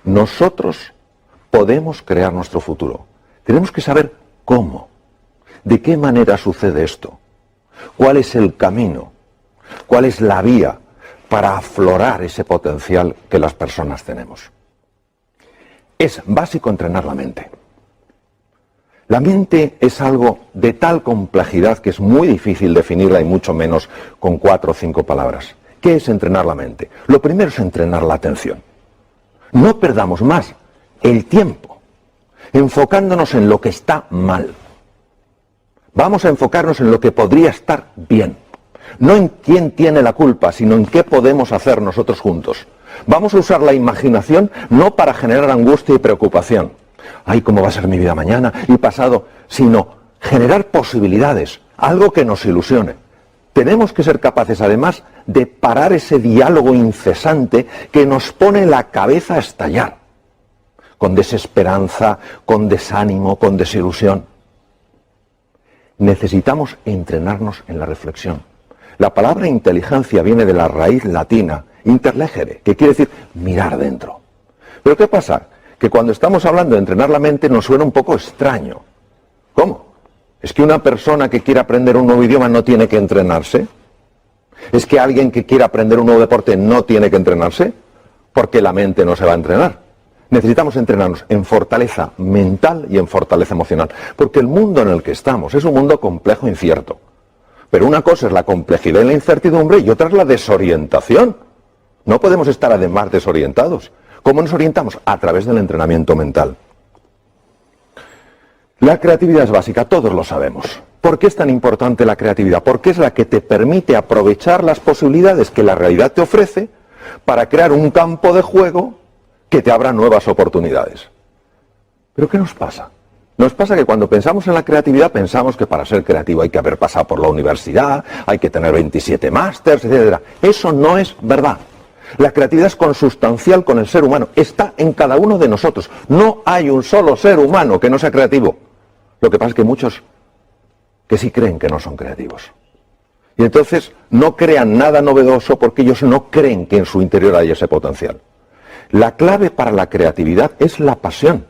Nosotros podemos crear nuestro futuro. Tenemos que saber cómo, de qué manera sucede esto, cuál es el camino, cuál es la vía para aflorar ese potencial que las personas tenemos. Es básico entrenar la mente. La mente es algo de tal complejidad que es muy difícil definirla y mucho menos con 4 o 5 palabras. ¿Qué es entrenar la mente? Lo primero es entrenar la atención. No perdamos más el tiempo enfocándonos en lo que está mal. Vamos a enfocarnos en lo que podría estar bien. No en quién tiene la culpa, sino en qué podemos hacer nosotros juntos. Vamos a usar la imaginación no para generar angustia y preocupación. Ay, ¿cómo va a ser mi vida mañana y pasado? Sino generar posibilidades, algo que nos ilusione. Tenemos que ser capaces, además, de parar ese diálogo incesante que nos pone la cabeza a estallar, con desesperanza, con desánimo, con desilusión. Necesitamos entrenarnos en la reflexión. La palabra inteligencia viene de la raíz latina, interlegere, que quiere decir mirar dentro. Pero ¿qué pasa? Que cuando estamos hablando de entrenar la mente nos suena un poco extraño. ¿Cómo? ¿Es que una persona que quiere aprender un nuevo idioma no tiene que entrenarse? ¿Es que alguien que quiere aprender un nuevo deporte no tiene que entrenarse? Porque la mente no se va a entrenar. Necesitamos entrenarnos en fortaleza mental y en fortaleza emocional. Porque el mundo en el que estamos es un mundo complejo e incierto. Pero una cosa es la complejidad y la incertidumbre y otra es la desorientación. No podemos estar además desorientados. ¿Cómo nos orientamos? A través del entrenamiento mental. La creatividad es básica, todos lo sabemos. ¿Por qué es tan importante la creatividad? Porque es la que te permite aprovechar las posibilidades que la realidad te ofrece para crear un campo de juego que te abra nuevas oportunidades. ¿Pero qué nos pasa? Nos pasa que cuando pensamos en la creatividad pensamos que para ser creativo hay que haber pasado por la universidad, hay que tener 27 másters, etc. Eso no es verdad. La creatividad es consustancial con el ser humano, está en cada uno de nosotros. No hay un solo ser humano que no sea creativo. Lo que pasa es que muchos que sí creen que no son creativos. Y entonces no crean nada novedoso porque ellos no creen que en su interior hay ese potencial. La clave para la creatividad es la pasión.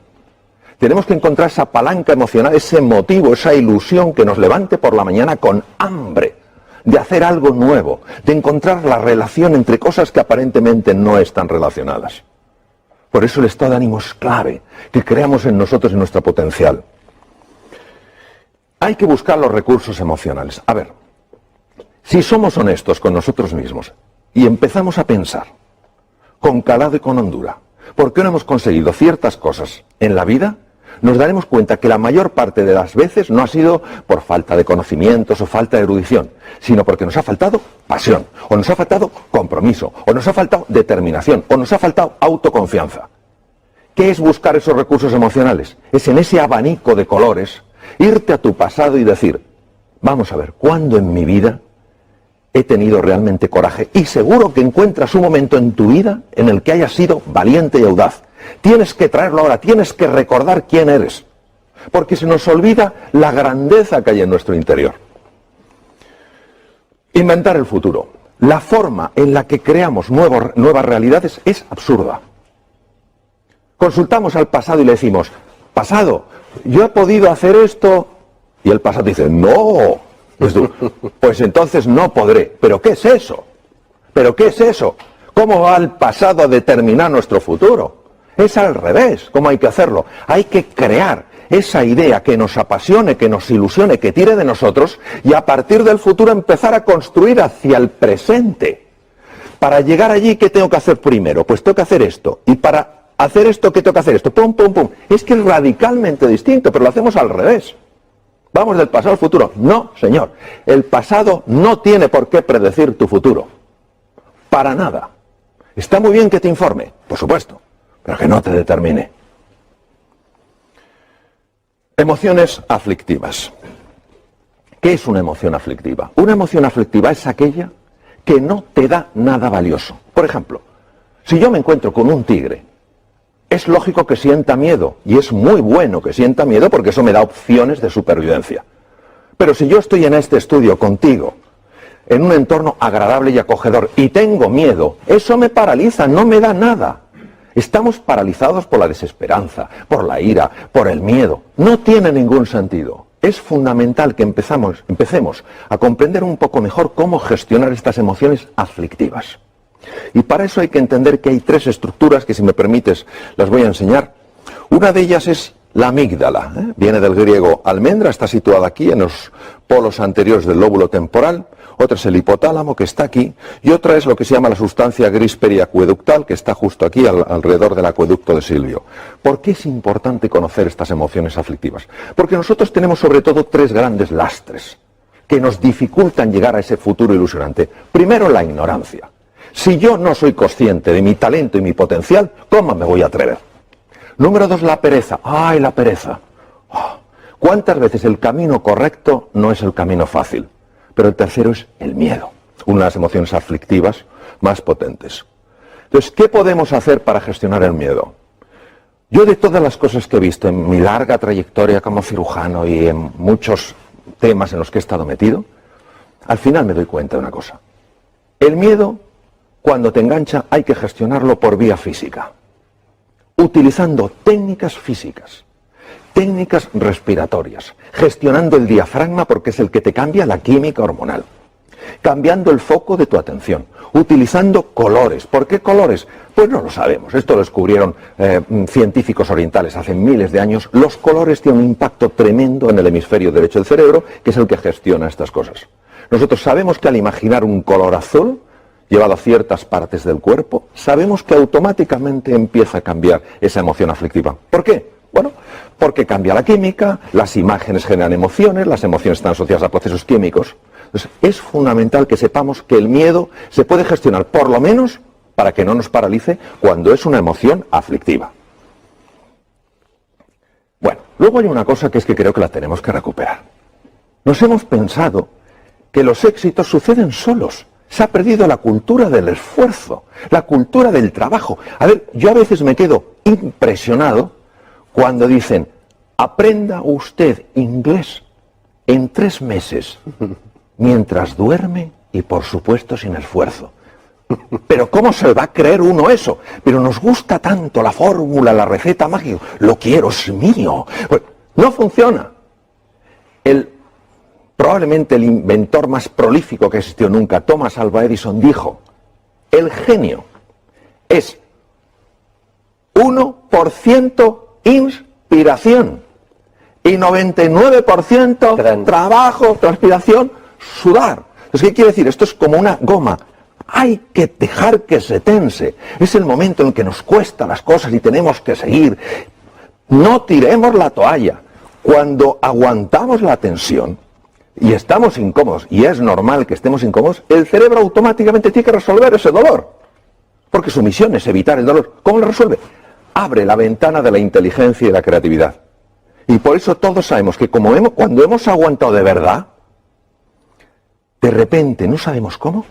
Tenemos que encontrar esa palanca emocional, ese motivo, esa ilusión que nos levante por la mañana con hambre de hacer algo nuevo, de encontrar la relación entre cosas que aparentemente no están relacionadas. Por eso el estado de ánimo es clave, que creamos en nosotros y nuestro potencial. Hay que buscar los recursos emocionales. A ver, si somos honestos con nosotros mismos y empezamos a pensar con calado y con hondura, ¿por qué no hemos conseguido ciertas cosas en la vida? Nos daremos cuenta que la mayor parte de las veces no ha sido por falta de conocimientos o falta de erudición, sino porque nos ha faltado pasión, o nos ha faltado compromiso, o nos ha faltado determinación, o nos ha faltado autoconfianza. ¿Qué es buscar esos recursos emocionales? Es en ese abanico de colores irte a tu pasado y decir, vamos a ver, ¿cuándo en mi vida he tenido realmente coraje? Y seguro que encuentras un momento en tu vida en el que hayas sido valiente y audaz. Tienes que traerlo ahora, tienes que recordar quién eres, porque se nos olvida la grandeza que hay en nuestro interior. Inventar el futuro. La forma en la que creamos nuevas realidades es absurda. Consultamos al pasado y le decimos, pasado, yo he podido hacer esto, y el pasado dice, no, pues entonces no podré. ¿Pero qué es eso? ¿Pero qué es eso? ¿Cómo va el pasado a determinar nuestro futuro? Es al revés, ¿cómo hay que hacerlo? Hay que crear esa idea que nos apasione, que nos ilusione, que tire de nosotros y a partir del futuro empezar a construir hacia el presente. Para llegar allí, ¿qué tengo que hacer primero? Pues tengo que hacer esto. Y para hacer esto, ¿qué tengo que hacer esto? Pum, pum, pum. Es que es radicalmente distinto, pero lo hacemos al revés. Vamos del pasado al futuro. No, señor. El pasado no tiene por qué predecir tu futuro. Para nada. Está muy bien que te informe, por supuesto, pero que no te determine. Emociones aflictivas. ¿Qué es una emoción aflictiva? Una emoción aflictiva es aquella que no te da nada valioso. Por ejemplo, si yo me encuentro con un tigre, es lógico que sienta miedo, y es muy bueno que sienta miedo porque eso me da opciones de supervivencia. Pero si yo estoy en este estudio contigo, en un entorno agradable y acogedor, y tengo miedo, eso me paraliza, no me da nada. Estamos paralizados por la desesperanza, por la ira, por el miedo. No tiene ningún sentido. Es fundamental que empecemos a comprender un poco mejor cómo gestionar estas emociones aflictivas. Y para eso hay que entender que hay tres estructuras que, si me permites, las voy a enseñar. Una de ellas es la amígdala, viene del griego almendra, está situada aquí en los polos anteriores del lóbulo temporal. Otra es el hipotálamo, que está aquí, y otra es lo que se llama la sustancia gris periacueductal, que está justo aquí, alrededor del acueducto de Silvio. ¿Por qué es importante conocer estas emociones aflictivas? Porque nosotros tenemos sobre todo tres grandes lastres que nos dificultan llegar a ese futuro ilusionante. Primero, la ignorancia. Si yo no soy consciente de mi talento y mi potencial, ¿cómo me voy a atrever? Número dos, la pereza. ¡Ay, la pereza! ¿Cuántas veces el camino correcto no es el camino fácil? Pero el tercero es el miedo, una de las emociones aflictivas más potentes. Entonces, ¿qué podemos hacer para gestionar el miedo? Yo, de todas las cosas que he visto en mi larga trayectoria como cirujano y en muchos temas en los que he estado metido, al final me doy cuenta de una cosa. El miedo, cuando te engancha, hay que gestionarlo por vía física, utilizando técnicas físicas. Técnicas respiratorias, gestionando el diafragma porque es el que te cambia la química hormonal, cambiando el foco de tu atención, utilizando colores. ¿Por qué colores? Pues no lo sabemos, esto lo descubrieron científicos orientales hace miles de años. Los colores tienen un impacto tremendo en el hemisferio derecho del cerebro, que es el que gestiona estas cosas. Nosotros sabemos que al imaginar un color azul llevado a ciertas partes del cuerpo, sabemos que automáticamente empieza a cambiar esa emoción aflictiva. ¿Por qué? Bueno, porque cambia la química, las imágenes generan emociones, las emociones están asociadas a procesos químicos. Entonces, es fundamental que sepamos que el miedo se puede gestionar, por lo menos, para que no nos paralice cuando es una emoción aflictiva. Bueno, luego hay una cosa que es que creo que la tenemos que recuperar. Nos hemos pensado que los éxitos suceden solos. Se ha perdido la cultura del esfuerzo, la cultura del trabajo. A ver, yo a veces me quedo impresionado cuando dicen, aprenda usted inglés en 3 meses, mientras duerme y por supuesto sin esfuerzo. Pero ¿cómo se va a creer uno eso? Pero nos gusta tanto la fórmula, la receta mágica, lo quiero, es mío. Pues, no funciona. Probablemente el inventor más prolífico que existió nunca, Thomas Alva Edison, dijo, el genio es 1% inspiración y 99% trabajo, transpiración, sudar. Entonces, ¿qué quiere decir? Esto es como una goma. Hay que dejar que se tense. Es el momento en que nos cuesta las cosas y tenemos que seguir. No tiremos la toalla. Cuando aguantamos la tensión y estamos incómodos, y es normal que estemos incómodos, el cerebro automáticamente tiene que resolver ese dolor. Porque su misión es evitar el dolor. ¿Cómo lo resuelve? Abre la ventana de la inteligencia y la creatividad. Y por eso todos sabemos que cuando hemos aguantado de verdad, de repente, no sabemos cómo,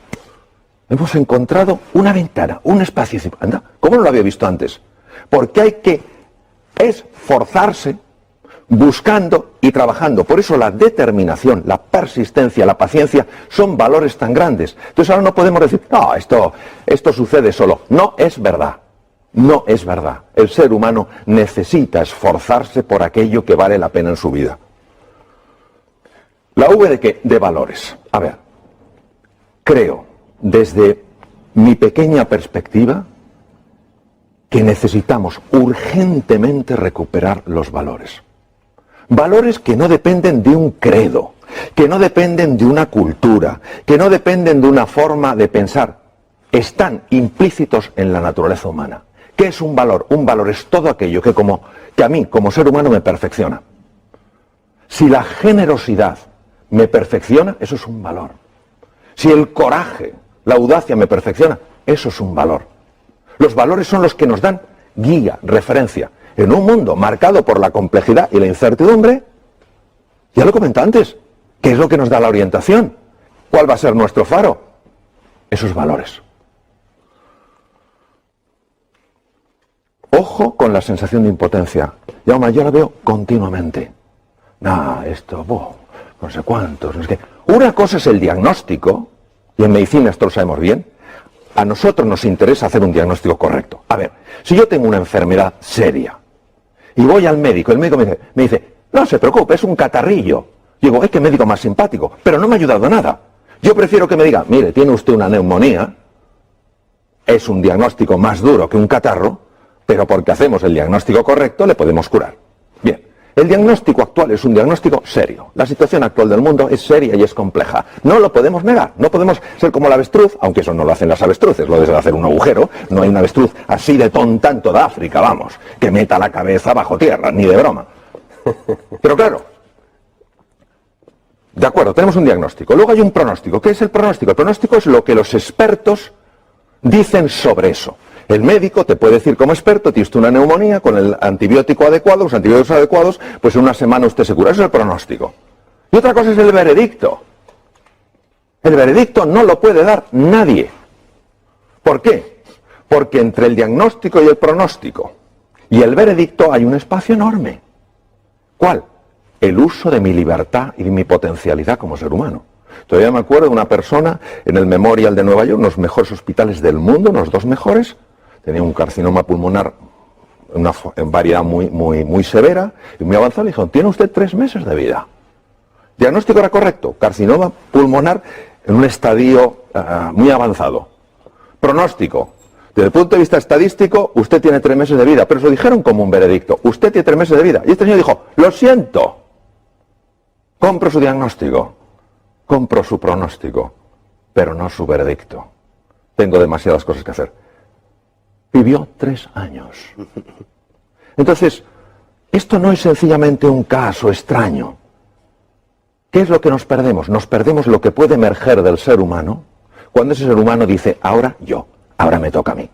hemos encontrado una ventana, un espacio. Anda, ¿cómo no lo había visto antes? Porque hay que esforzarse buscando y trabajando. Por eso la determinación, la persistencia, la paciencia son valores tan grandes. Entonces ahora no podemos decir, no, esto sucede solo. No es verdad. No es verdad. El ser humano necesita esforzarse por aquello que vale la pena en su vida. ¿La V de qué? De valores. A ver, creo, desde mi pequeña perspectiva, que necesitamos urgentemente recuperar los valores. Valores que no dependen de un credo, que no dependen de una cultura, que no dependen de una forma de pensar. Están implícitos en la naturaleza humana. ¿Qué es un valor? Un valor es todo aquello que a mí, como ser humano, me perfecciona. Si la generosidad me perfecciona, eso es un valor. Si el coraje, la audacia me perfecciona, eso es un valor. Los valores son los que nos dan guía, referencia. En un mundo marcado por la complejidad y la incertidumbre, ya lo comenté antes, ¿qué es lo que nos da la orientación? ¿Cuál va a ser nuestro faro? Esos valores. Ojo con la sensación de impotencia. Yo la veo continuamente. No sé cuántos, no sé qué. Una cosa es el diagnóstico, y en medicina esto lo sabemos bien. A nosotros nos interesa hacer un diagnóstico correcto. A ver, si yo tengo una enfermedad seria y voy al médico, el médico me dice, no se preocupe, es un catarrillo. Digo, es que médico más simpático, pero no me ha ayudado nada. Yo prefiero que me diga, mire, tiene usted una neumonía, es un diagnóstico más duro que un catarro, pero porque hacemos el diagnóstico correcto le podemos curar. Bien, el diagnóstico actual es un diagnóstico serio. La situación actual del mundo es seria y es compleja. No lo podemos negar, no podemos ser como la avestruz, aunque eso no lo hacen las avestruces, lo de hacer un agujero. No hay una avestruz así de tonta en toda África, vamos, que meta la cabeza bajo tierra, ni de broma. Pero claro, de acuerdo, tenemos un diagnóstico. Luego hay un pronóstico. ¿Qué es el pronóstico? El pronóstico es lo que los expertos dicen sobre eso. El médico te puede decir como experto, tiene usted una neumonía, con el antibiótico adecuado, los antibióticos adecuados, pues en una semana usted se cura. Eso es el pronóstico. Y otra cosa es el veredicto. El veredicto no lo puede dar nadie. ¿Por qué? Porque entre el diagnóstico y el pronóstico y el veredicto hay un espacio enorme. ¿Cuál? El uso de mi libertad y de mi potencialidad como ser humano. Todavía me acuerdo de una persona en el Memorial de Nueva York, uno de los mejores hospitales del mundo, unos 2 mejores, tenía un carcinoma pulmonar en variedad muy severa y muy avanzada. Le dijeron, tiene usted 3 meses de vida. Diagnóstico era correcto, carcinoma pulmonar en un estadio muy avanzado. Pronóstico, desde el punto de vista estadístico, usted tiene 3 meses de vida, pero se lo dijeron como un veredicto, usted tiene 3 meses de vida. Y este señor dijo, lo siento, compro su diagnóstico, compro su pronóstico, pero no su veredicto. Tengo demasiadas cosas que hacer. Vivió 3 años. Entonces, esto no es sencillamente un caso extraño. ¿Qué es lo que nos perdemos? Nos perdemos lo que puede emerger del ser humano cuando ese ser humano dice, ahora yo, ahora me toca a mí.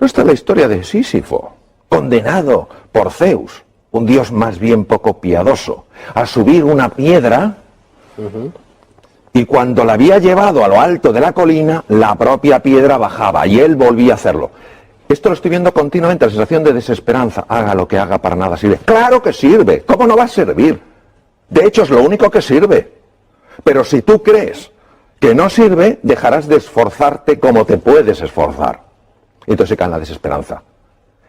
Esta es la historia de Sísifo, condenado por Zeus, un dios más bien poco piadoso, a subir una piedra. Y cuando la había llevado a lo alto de la colina, la propia piedra bajaba y él volvía a hacerlo. Esto lo estoy viendo continuamente, la sensación de desesperanza. Haga lo que haga, para nada sirve. ¡Claro que sirve! ¿Cómo no va a servir? De hecho, es lo único que sirve. Pero si tú crees que no sirve, dejarás de esforzarte como te puedes esforzar. Y entonces se cae en la desesperanza.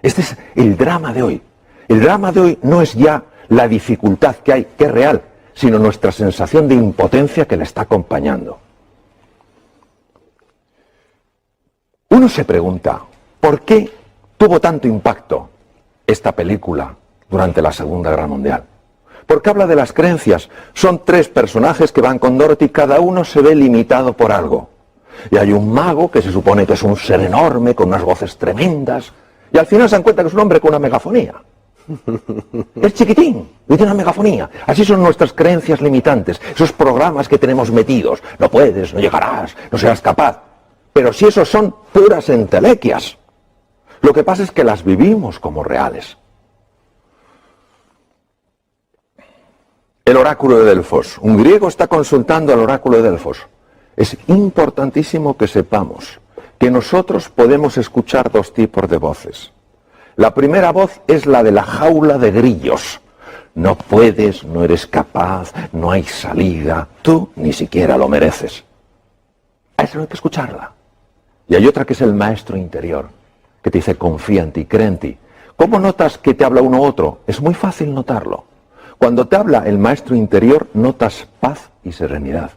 Este es el drama de hoy. El drama de hoy no es ya la dificultad que hay, que es real, sino nuestra sensación de impotencia que le está acompañando. Uno se pregunta, ¿por qué tuvo tanto impacto esta película durante la Segunda Guerra Mundial? Porque habla de las creencias. Son 3 personajes que van con Dorothy, cada uno se ve limitado por algo. Y hay un mago que se supone que es un ser enorme, con unas voces tremendas, y al final se dan cuenta que es un hombre con una megafonía. Es chiquitín y tiene una megafonía. Así son nuestras creencias limitantes, esos programas que tenemos metidos. No puedes, no llegarás, no serás capaz. Pero si esos son puras entelequias, lo que pasa es que las vivimos como reales. El oráculo de Delfos. Un griego está consultando al oráculo de Delfos. Es importantísimo que sepamos que nosotros podemos escuchar 2 tipos de voces. La primera voz es la de la jaula de grillos. No puedes, no eres capaz, no hay salida, tú ni siquiera lo mereces. A eso hay que escucharla. Y hay otra que es el maestro interior, que te dice confía en ti, cree en ti. ¿Cómo notas que te habla uno u otro? Es muy fácil notarlo. Cuando te habla el maestro interior, notas paz y serenidad.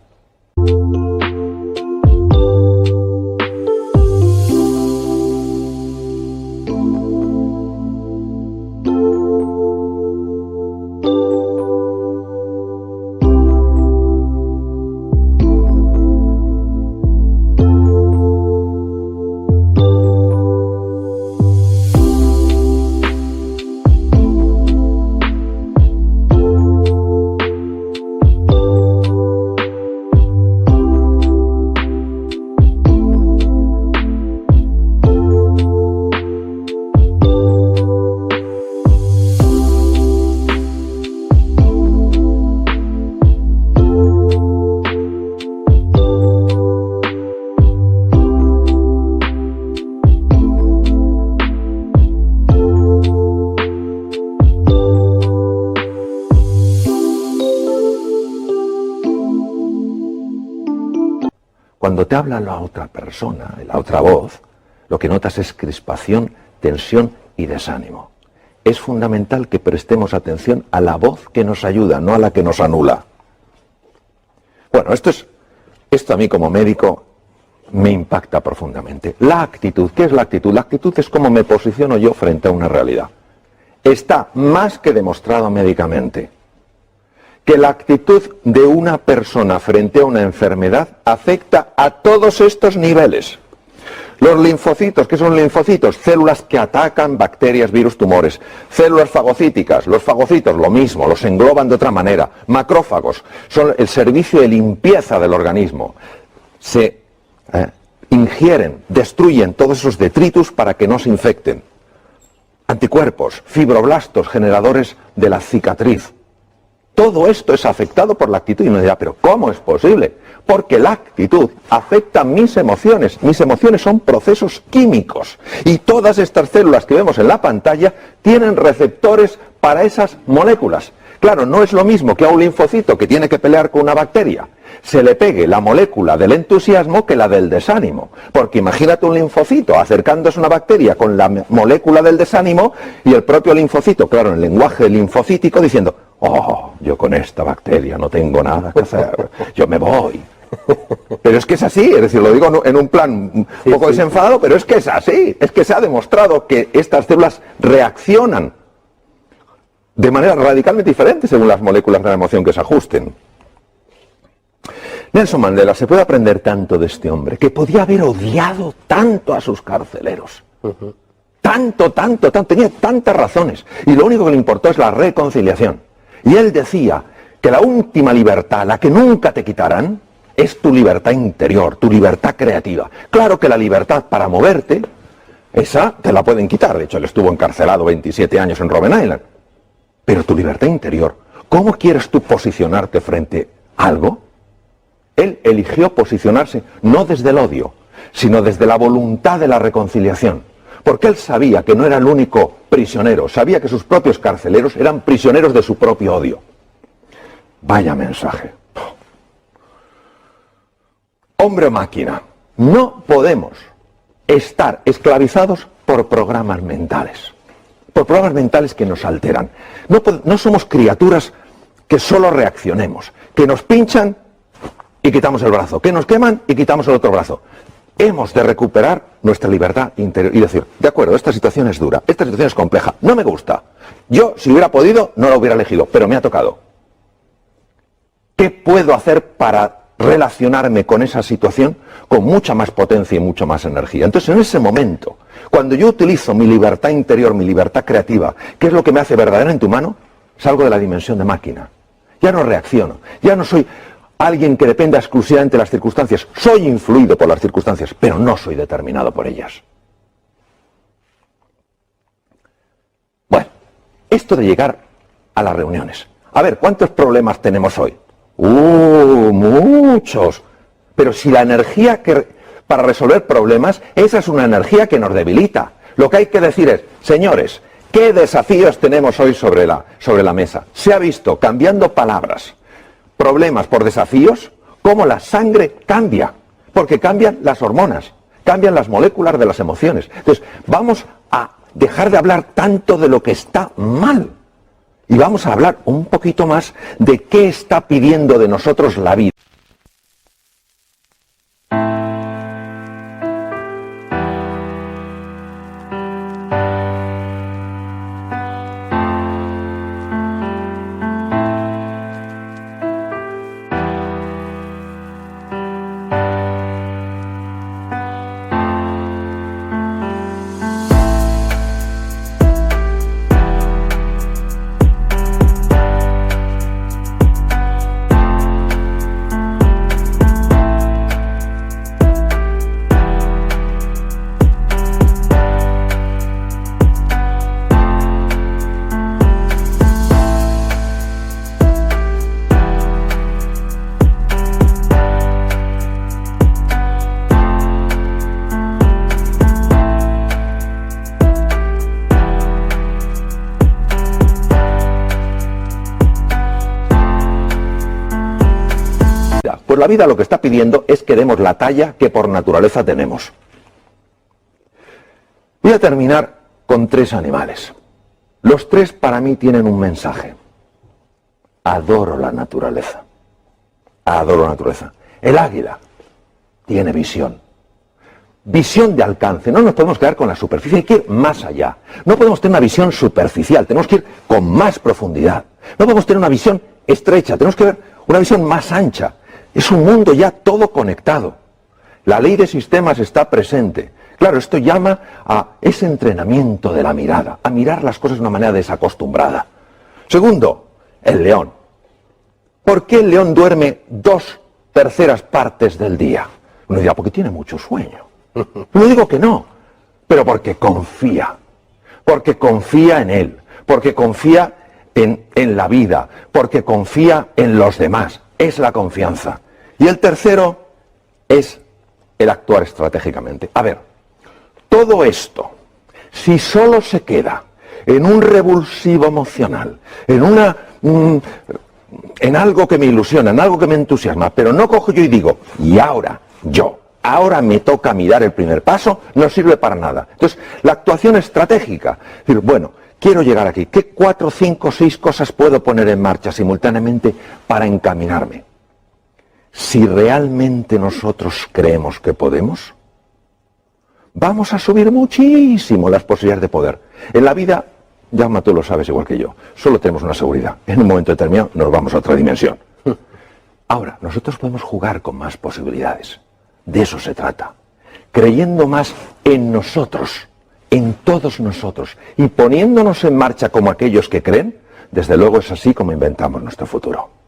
cuando te habla la otra persona, la otra voz, lo que notas es crispación, tensión y desánimo. Es fundamental que prestemos atención a la voz que nos ayuda, no a la que nos anula. Bueno, esto a mí como médico me impacta profundamente. La actitud, ¿qué es la actitud? La actitud es cómo me posiciono yo frente a una realidad. Está más que demostrado médicamente que la actitud de una persona frente a una enfermedad afecta a todos estos niveles. Los linfocitos, ¿qué son linfocitos? Células que atacan bacterias, virus, tumores. Células fagocíticas, los fagocitos, lo mismo, los engloban de otra manera. Macrófagos, son el servicio de limpieza del organismo. Se ingieren, destruyen todos esos detritus para que no se infecten. Anticuerpos, fibroblastos, generadores de la cicatriz. Todo esto es afectado por la actitud. Y uno dirá, ¿pero cómo es posible? Porque la actitud afecta mis emociones. Mis emociones son procesos químicos. Y todas estas células que vemos en la pantalla tienen receptores para esas moléculas. Claro, no es lo mismo que a un linfocito que tiene que pelear con una bacteria se le pegue la molécula del entusiasmo que la del desánimo. Porque imagínate un linfocito acercándose a una bacteria con la molécula del desánimo y el propio linfocito, claro, en el lenguaje linfocítico, diciendo, oh, yo con esta bacteria no tengo nada que hacer, yo me voy. Pero es que es así, es decir, lo digo en un plan un poco desenfadado, pero es que es así, es que se ha demostrado que estas células reaccionan de manera radicalmente diferente según las moléculas de la emoción que se ajusten. Nelson Mandela, se puede aprender tanto de este hombre, que podía haber odiado tanto a sus carceleros. Tanto, tenía tantas razones. Y lo único que le importó es la reconciliación. Y él decía que la última libertad, la que nunca te quitarán, es tu libertad interior, tu libertad creativa. Claro que la libertad para moverte, esa te la pueden quitar. De hecho, él estuvo encarcelado 27 años en Robben Island. Pero tu libertad interior, ¿cómo quieres tú posicionarte frente a algo? Él eligió posicionarse no desde el odio, sino desde la voluntad de la reconciliación. Porque él sabía que no era el único prisionero, sabía que sus propios carceleros eran prisioneros de su propio odio. Vaya mensaje. Hombre o máquina, no podemos estar esclavizados por programas mentales. Por programas mentales que nos alteran. No somos criaturas que solo reaccionemos, que nos pinchan y quitamos el brazo, que nos queman y quitamos el otro brazo. Hemos de recuperar nuestra libertad interior y decir, de acuerdo, esta situación es dura, esta situación es compleja, no me gusta. Yo, si hubiera podido, no la hubiera elegido, pero me ha tocado. ¿Qué puedo hacer para relacionarme con esa situación con mucha más potencia y mucha más energía? Entonces, en ese momento, cuando yo utilizo mi libertad interior, mi libertad creativa, ¿qué es lo que me hace verdaderamente humano? Salgo de la dimensión de máquina. Ya no reacciono, ya no soy alguien que dependa exclusivamente de las circunstancias. Soy influido por las circunstancias, pero no soy determinado por ellas. Bueno, esto de llegar a las reuniones. A ver, ¿cuántos problemas tenemos hoy? Muchos. Pero si la energía para resolver problemas, esa es una energía que nos debilita. Lo que hay que decir es, señores, ¿qué desafíos tenemos hoy sobre la mesa? Se ha visto, cambiando palabras, problemas por desafíos, cómo la sangre cambia, porque cambian las hormonas, cambian las moléculas de las emociones. Entonces, vamos a dejar de hablar tanto de lo que está mal y vamos a hablar un poquito más de qué está pidiendo de nosotros la vida. la vida lo que está pidiendo es que demos la talla que por naturaleza tenemos. Voy a terminar con 3 animales. Los 3 para mí tienen un mensaje. Adoro la naturaleza. Adoro la naturaleza. El águila tiene visión. Visión de alcance. No nos podemos quedar con la superficie, hay que ir más allá. No podemos tener una visión superficial, tenemos que ir con más profundidad. No podemos tener una visión estrecha, tenemos que ver una visión más ancha. Es un mundo ya todo conectado. La ley de sistemas está presente. Claro, esto llama a ese entrenamiento de la mirada, a mirar las cosas de una manera desacostumbrada. Segundo, el león. ¿Por qué el león duerme 2/3 partes del día? Uno dirá, porque tiene mucho sueño. No digo que no, pero porque confía en él, porque confía en la vida, porque confía en los demás. Es la confianza. Y el tercero es el actuar estratégicamente. A ver, todo esto, si solo se queda en un revulsivo emocional, en algo que me ilusiona, en algo que me entusiasma, pero no cojo yo y digo, y ahora me toca a mí dar el primer paso, no sirve para nada. Entonces, la actuación estratégica, es decir, bueno, quiero llegar aquí, ¿qué 4, 5, 6 cosas puedo poner en marcha simultáneamente para encaminarme? Si realmente nosotros creemos que podemos, vamos a subir muchísimo las posibilidades de poder. En la vida, Jaume, tú lo sabes igual que yo, solo tenemos una seguridad. En un momento determinado nos vamos a otra dimensión. Ahora, nosotros podemos jugar con más posibilidades. De eso se trata. Creyendo más en nosotros, en todos nosotros, y poniéndonos en marcha como aquellos que creen, desde luego es así como inventamos nuestro futuro.